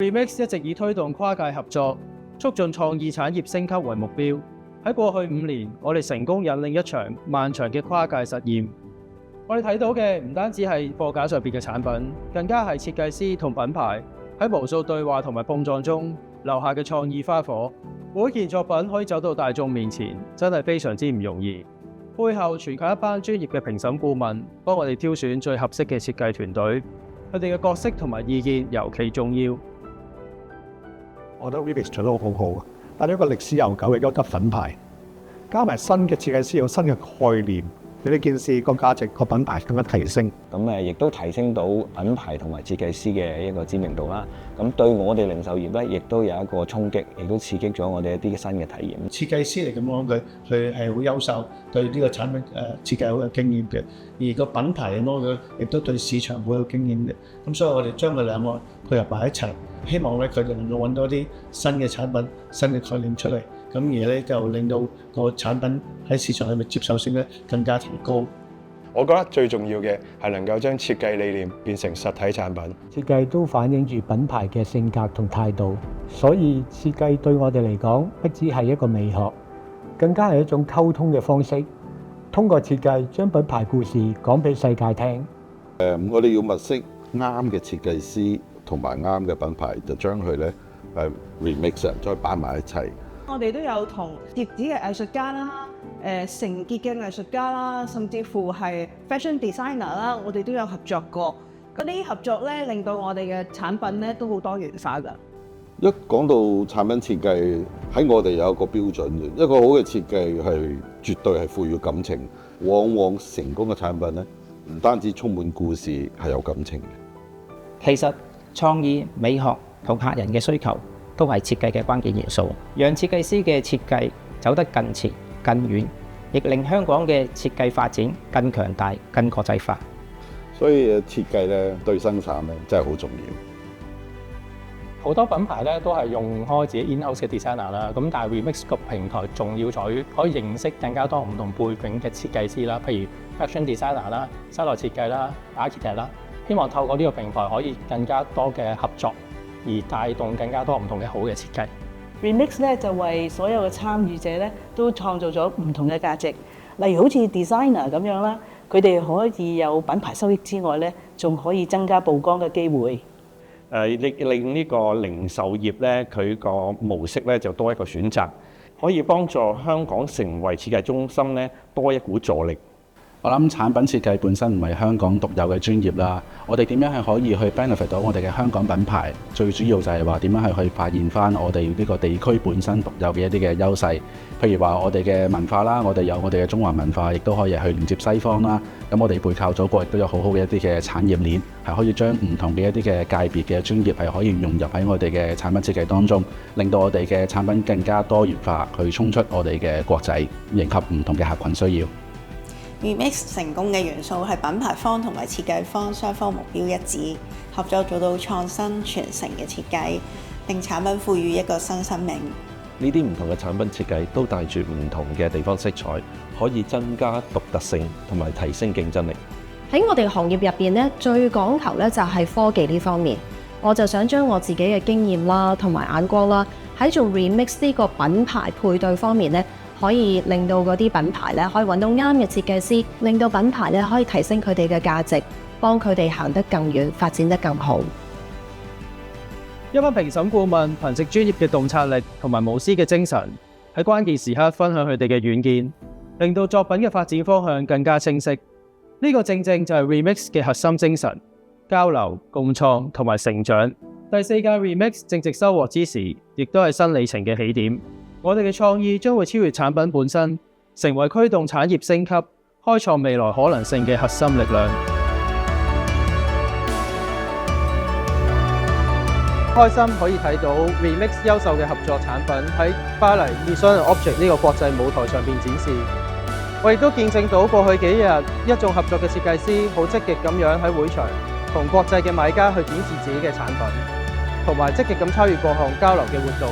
Remix 一直以推動跨界合作，促進創意產業升級為目標。喺過去5年，我哋成功引領一場漫長嘅跨界實驗。我哋睇到嘅唔單止係貨架上邊嘅產品，更加係設計師同品牌喺無數對話同埋碰撞中留下嘅創意花火。每一件作品可以走到大眾面前，真係非常之唔容易。背後全靠一班專業嘅評審顧問幫我哋挑選最合適嘅設計團隊，佢哋嘅角色同埋意見尤其重要。我覺得 Remix 做得好好，帶咗一個歷史悠久嘅優質品牌，加埋新嘅設計師有新嘅概念，令呢件事個價值個品牌更加提升。咁亦都提升到品牌同埋設計師嘅一個知名度啦。咁對我哋零售業咧，亦都有一個衝擊，亦都刺激咗我哋一啲新嘅體驗。設計師嚟咁講，佢係好優秀，對呢個產品設計好有經驗嘅。而個品牌嚟講，佢亦都對市場好有經驗嘅。咁所以我哋將佢兩個配合埋一齊，希望咧佢哋能夠揾到啲新嘅產品、新嘅概念出嚟。咁而咧就令到個產品喺市場裏面接受性咧更加提高。我覺得最重要嘅係能夠將設計理念變成實體產品。設計都反映住品牌嘅性格同態度，所以設計對我哋嚟講，不只係一個美學，更加係一種溝通嘅方式。通過設計將品牌故事講俾世界聽。我哋要物色啱嘅設計師同埋啱嘅品牌，就將佢咧remix 再擺埋一齊。我哋都有同摺紙嘅藝術家啦、成結嘅藝術家啦，甚至乎係 fashion designer 啦，我哋都有合作過。嗰啲合作咧，令到我哋嘅產品咧都好多元化㗎。一講到產品設計，喺我哋有一個標準嘅，一個好嘅設計係絕對係賦予感情。往往成功嘅產品咧，唔單止充滿故事，係有感情嘅。其實創意、美學同客人嘅需求都係設計嘅關鍵元素，讓設計師嘅設計走得更前、更遠，亦令香港嘅設計發展更強大、更國際化。所以設計咧對生產咧真係好重要。好多品牌咧都係用開自己 in-house 嘅 designer 啦，咁但係 Remix 個平台重要在於可以認識更加多唔同背景嘅設計師啦，譬如 fashion designer 啦、室內設計啦、architect 啦，希望透過呢個平台可以更加多嘅合作，而帶動更加多唔同嘅好嘅設計。Remix 咧就為所有嘅參與者咧都創造咗唔同嘅價值，例如好似 designer 咁樣啦，佢哋可以有品牌收益之外咧，仲可以增加曝光嘅機會。令呢個零售業咧，佢個模式咧就多一個選擇，可以幫助香港成為設計中心咧多一股助力。我諗產品設計本身唔係香港獨有嘅專業啦，我哋點樣係可以去 benefit 到我哋嘅香港品牌？最主要就係話點樣係去發現翻我哋呢個地區本身獨有嘅一啲嘅優勢，譬如話我哋嘅文化啦，我哋有我哋嘅中華文化，亦都可以去連接西方啦。咁我哋背靠祖國，亦都有好好嘅一啲嘅產業鏈，係可以將唔同嘅一啲嘅界別嘅專業係可以融入喺我哋嘅產品設計當中，令到我哋嘅產品更加多元化，去衝出我哋嘅國際，迎合唔同嘅客群需要。Remix 成功嘅元素係品牌方同埋設計方雙方目標一致，合作做到創新傳承嘅設計，令產品賦予一個新生命。呢啲唔同嘅產品設計都帶住唔同嘅地方色彩，可以增加獨特性同埋提升競爭力。喺我哋行業入邊咧，最講求咧就係科技呢方面，我就想將我自己嘅經驗啦同埋眼光啦，喺做 Remix 呢個品牌配對方面咧，可以令到嗰啲品牌咧可以揾到啱嘅設計師，令到品牌咧可以提升佢哋嘅價值，幫佢哋行得更遠，發展得更好。一班評審顧問憑藉專業嘅洞察力同埋無私嘅精神，喺關鍵時刻分享佢哋嘅遠見，令到作品嘅發展方向更加清晰。呢個正正就係 Remix 嘅核心精神：交流、共創同埋成長。第4屆 Remix 正值收穫之時，亦都係新里程嘅起點。我哋嘅創意將會超越產品本身，成為驅動產業升級、開創未來可能性嘅核心力量。開心可以睇到 Remix 優秀嘅合作產品喺巴黎 Maison & Objet 呢個國際舞台上邊展示。我亦都見證到過去幾日一眾合作嘅設計師好積極咁樣喺會場同國際嘅買家去展示自己嘅產品，同埋積極咁參與各項交流嘅活動。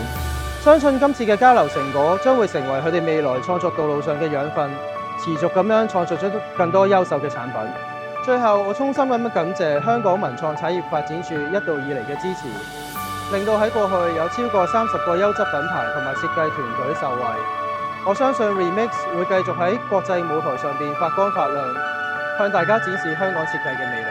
相信今次嘅交流成果將會成為佢哋未來創作道路上嘅養分，持續咁樣創造出更多優秀嘅產品。最後，我衷心咁樣感謝香港文創產業發展處一路以嚟嘅支持。令到喺過去有超過30個優質品牌同埋設計團隊受惠。我相信 Remix 會繼續喺國際舞台上邊發光發亮，向大家展示香港設計嘅魅力。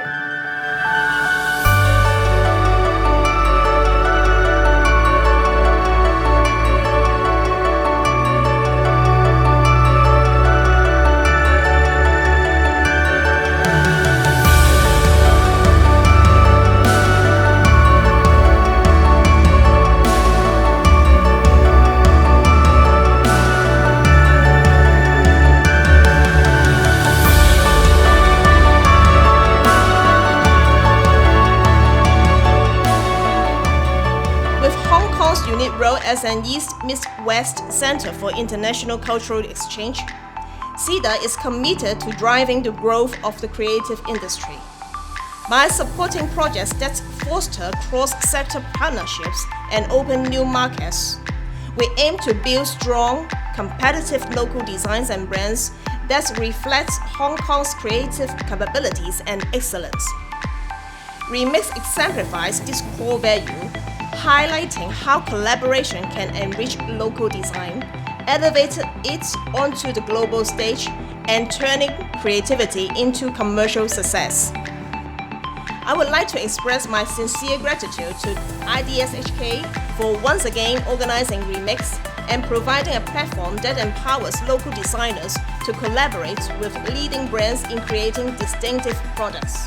Unit role as an East-West Center for International Cultural Exchange, CEDA is committed to driving the growth of the creative industry. By supporting projects that foster cross-sector partnerships and open new markets, we aim to build strong, competitive local designs and brands that reflect Hong Kong's creative capabilities and excellence. Remix exemplifies this core value, highlighting how collaboration can enrich local design, elevate it onto the global stage, and turning creativity into commercial success. I would like to express my sincere gratitude to IDSHK for once again organizing Remix and providing a platform that empowers local designers to collaborate with leading brands in creating distinctive products.